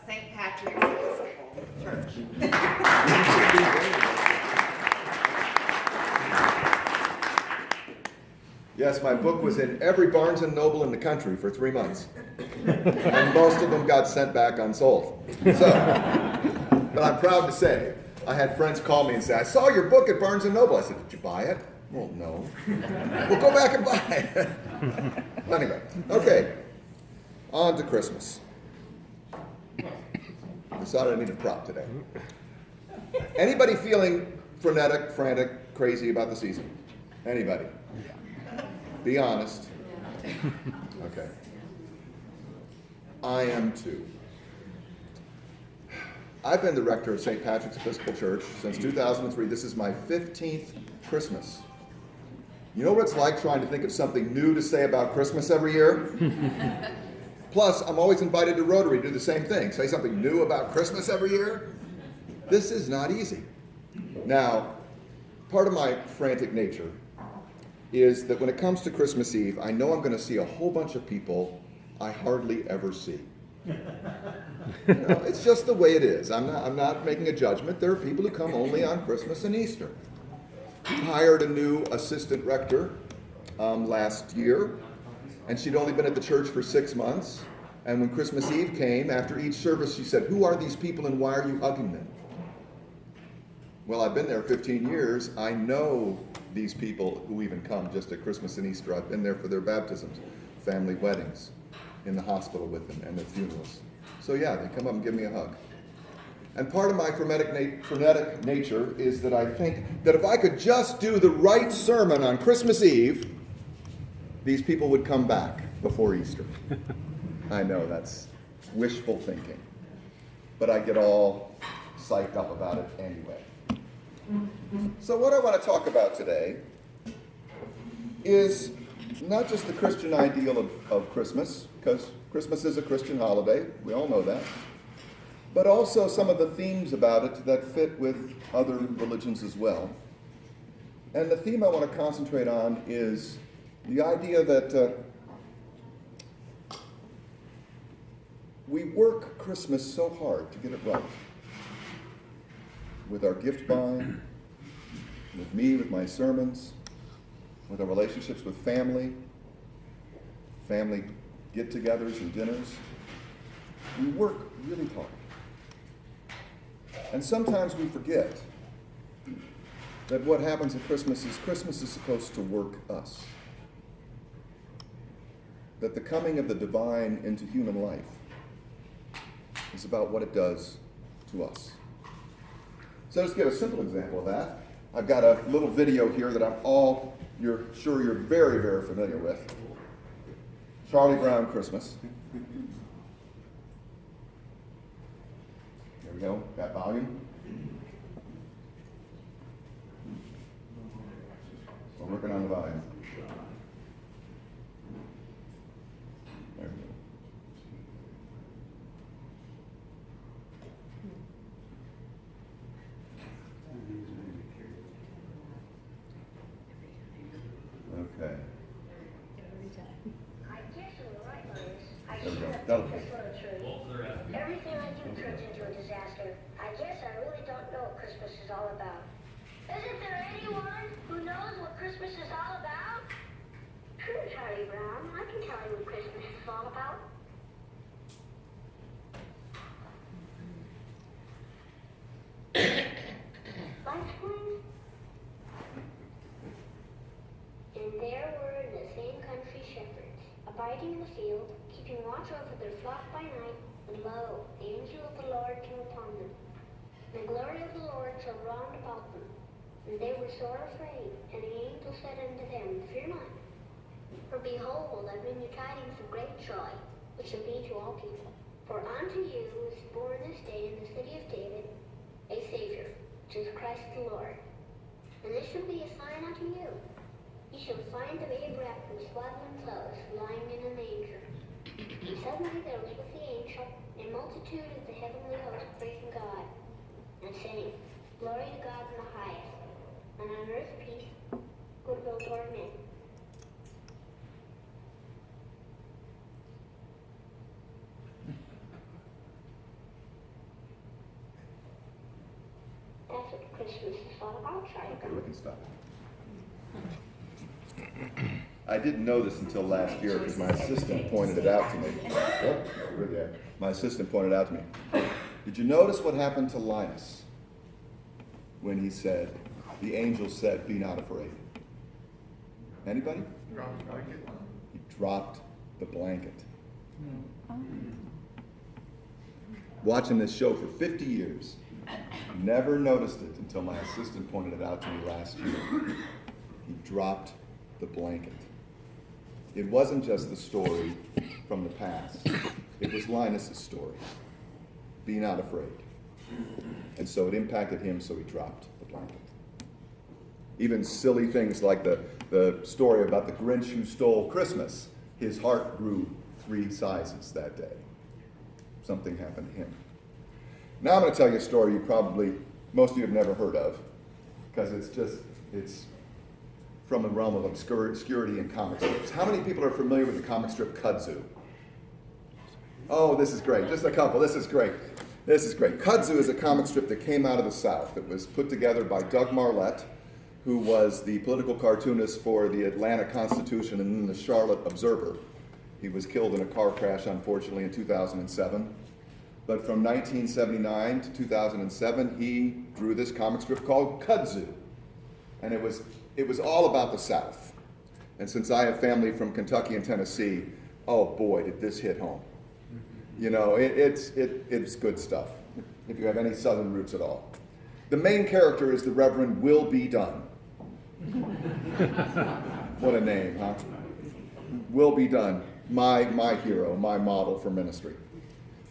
St. Patrick's Episcopal Church. Yes, my book was in every Barnes & Noble in the country for 3 months. And most of them got sent back unsold. So, but I'm proud to say, I had friends call me and say, I saw your book at Barnes & Noble. I said, did you buy it? Well, no. Well, go back and buy it. Anyway, okay. On to Christmas. I decided I need a prop today. Anybody feeling frenetic, frantic, crazy about the season? Anybody? Be honest. Okay. I am too. I've been the rector of St. Patrick's Episcopal Church since 2003. This is my 15th Christmas. You know what it's like trying to think of something new to say about Christmas every year? Plus, I'm always invited to Rotary to do the same thing. Say something new about Christmas every year? This is not easy. Now, part of my frantic nature is that when it comes to Christmas Eve, I know I'm going to see a whole bunch of people I hardly ever see. You know, it's just the way it is. I'm not making a judgment. There are people who come only on Christmas and Easter. I hired a new assistant rector last year, and she'd only been at the church for 6 months. And when Christmas Eve came, after each service, she said, "Who are these people and why are you hugging them?" Well, I've been there 15 years. I know these people who even come just at Christmas and Easter. I've been there for their baptisms, family weddings, in the hospital with them, and their funerals. So yeah, they come up and give me a hug. And part of my frenetic nature is that I think that if I could just do the right sermon on Christmas Eve, these people would come back before Easter. I know that's wishful thinking, but I get all psyched up about it anyway. So what I want to talk about today is not just the Christian ideal of Christmas, because Christmas is a Christian holiday, we all know that, but also some of the themes about it that fit with other religions as well. And the theme I want to concentrate on is the idea that we work Christmas so hard to get it right. With our gift buying, with me, with my sermons, with our relationships with family get-togethers and dinners. We work really hard. And sometimes we forget that what happens at Christmas is supposed to work us. That the coming of the divine into human life is about what it does to us. So let's get a simple example of that. I've got a little video here that you're very, very familiar with. Charlie Brown Christmas. There we go, got volume. We're working on the volume. There we go. Okay. I guess you're right, Linus. I There we should go. have That'll taken do. this little tree. Everything I do turns into a disaster. I guess I really don't know what Christmas is all about. Isn't there anyone who knows what Christmas is all about? Sure, Charlie Brown. I can tell you what Christmas is all about. Lights, please. And there were in the same country shepherds, abiding in the field, keeping watch over their flock by night. And lo, the angel of the Lord came upon them. And the glory of the Lord shone round about them. And they were sore afraid. And the angel said unto them, Fear not. For behold, I bring you tidings of great joy, which shall be to all people. For unto you is born this day in the city of David a Savior, which is Christ the Lord. And this shall be a sign unto you. You shall find the babe wrapped in swaddling clothes, lying in a manger. And suddenly there was with the angel a multitude of the heavenly host praising God, and saying, Glory to God in the highest, and on earth peace, goodwill toward men. That's what Christmas is all about, Charlie Okay, Brown. we can stop. I didn't know this until last year because my assistant pointed it out to me. Oh, really? My assistant pointed it out to me. Did you notice what happened to Linus when he said, the angel said, be not afraid? Anybody? He dropped the blanket. Watching this show for 50 years, never noticed it until my assistant pointed it out to me last year. He dropped the blanket. It wasn't just the story from the past. It was Linus's story. Be not afraid. And so it impacted him, so he dropped the blanket. Even silly things like the story about the Grinch who stole Christmas. His heart grew 3 sizes that day. Something happened to him. Now I'm going to tell you a story most of you have never heard of, because it's from the realm of obscurity in comic strips. How many people are familiar with the comic strip Kudzu? Oh, this is great. Just a couple. This is great. This is great. Kudzu is a comic strip that came out of the South. It was put together by Doug Marlette, who was the political cartoonist for the Atlanta Constitution and then the Charlotte Observer. He was killed in a car crash, unfortunately, in 2007. But from 1979 to 2007, he drew this comic strip called Kudzu. And it was all about the South. And since I have family from Kentucky and Tennessee, oh boy, did this hit home. You know, it's good stuff, if you have any Southern roots at all. The main character is the Reverend Will Be Done. What a name, huh? Will Be Done, my hero, my model for ministry.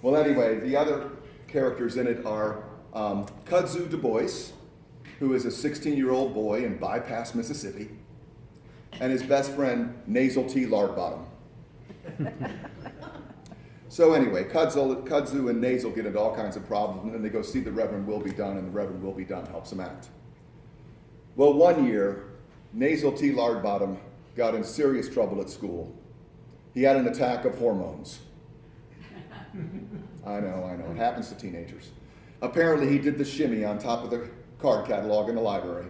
Well, anyway, the other characters in it are Kudzu Du Bois, who is a 16-year-old boy in Bypass, Mississippi, and his best friend, Nasal T. Lardbottom. So anyway, Kudzu and Nasal get into all kinds of problems, and then they go see the Reverend Will Be Done, and the Reverend Will Be Done helps them out. Well, one year, Nasal T. Lardbottom got in serious trouble at school. He had an attack of hormones. I know, it happens to teenagers. Apparently he did the shimmy on top of the card catalog in the library,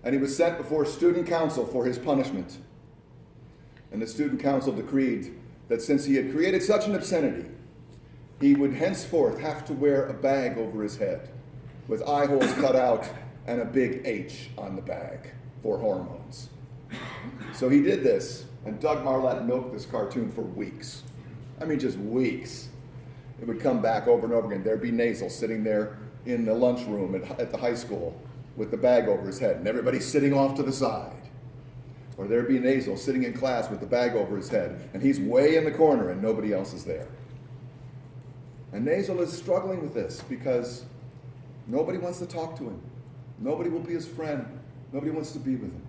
and he was sent before student council for his punishment. And the student council decreed that since he had created such an obscenity, he would henceforth have to wear a bag over his head with eye holes cut out and a big H on the bag for hormones. So he did this, and Doug Marlette milked this cartoon for weeks. I mean, just weeks. It would come back over and over again. There'd be Nasal sitting there in the lunchroom at the high school with the bag over his head, and everybody's sitting off to the side. Or there'd be Nasal sitting in class with the bag over his head, and he's way in the corner and nobody else is there. And Nasal is struggling with this because nobody wants to talk to him. Nobody will be his friend. Nobody wants to be with him.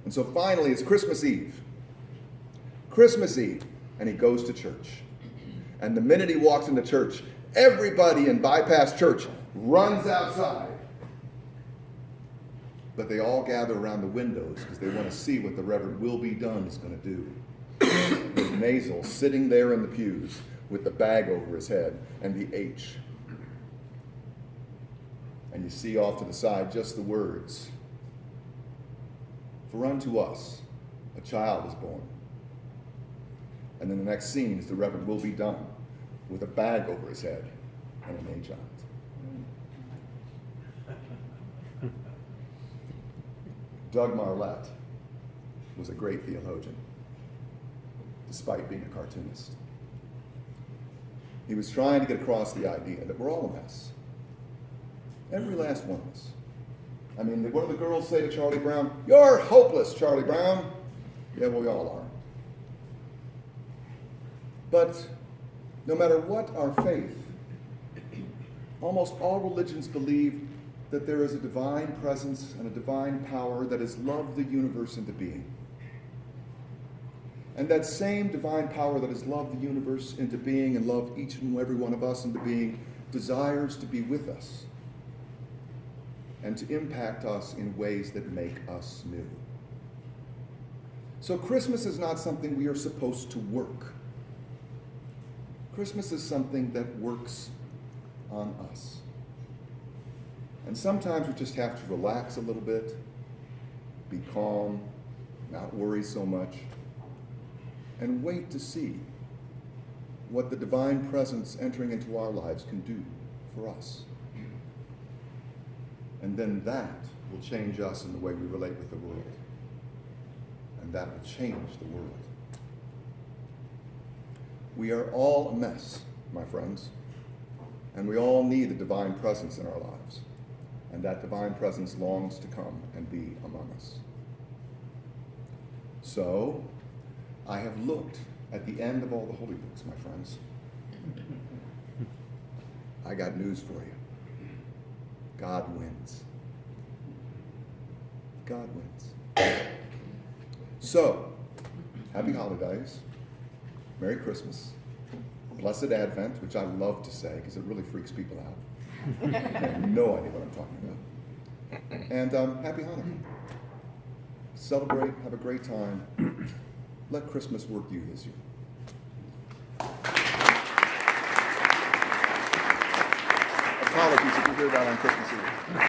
And so finally, it's Christmas Eve. Christmas Eve, and he goes to church. And the minute he walks into church, everybody in Bypass Church runs outside. But they all gather around the windows because they want to see what the Reverend Will Be Done is going to do. With Nasal sitting there in the pews with the bag over his head and the H. And you see off to the side just the words, "For unto us a child is born." And then the next scene is the Reverend Will Be Done with a bag over his head and an H on it. Doug Marlette was a great theologian, despite being a cartoonist. He was trying to get across the idea that we're all a mess. Every last one of us. I mean, what did the girls say to Charlie Brown? "You're hopeless, Charlie Brown." Yeah, well, we all are. But no matter what our faith, almost all religions believe that there is a divine presence and a divine power that has loved the universe into being. And that same divine power that has loved the universe into being and loved each and every one of us into being desires to be with us and to impact us in ways that make us new. So Christmas is not something we are supposed to work. Christmas is something that works on us. And sometimes we just have to relax a little bit, be calm, not worry so much, and wait to see what the divine presence entering into our lives can do for us. And then that will change us in the way we relate with the world. And that will change the world. We are all a mess, my friends, and we all need a divine presence in our lives. And that divine presence longs to come and be among us. So, I have looked at the end of all the holy books, my friends. I got news for you. God wins. God wins. So, happy holidays. Merry Christmas. Blessed Advent, which I love to say because it really freaks people out. They have no idea what I'm talking about. And happy Hanukkah. Celebrate, have a great time. Let Christmas work you this year. Apologies if you hear that on Christmas Eve.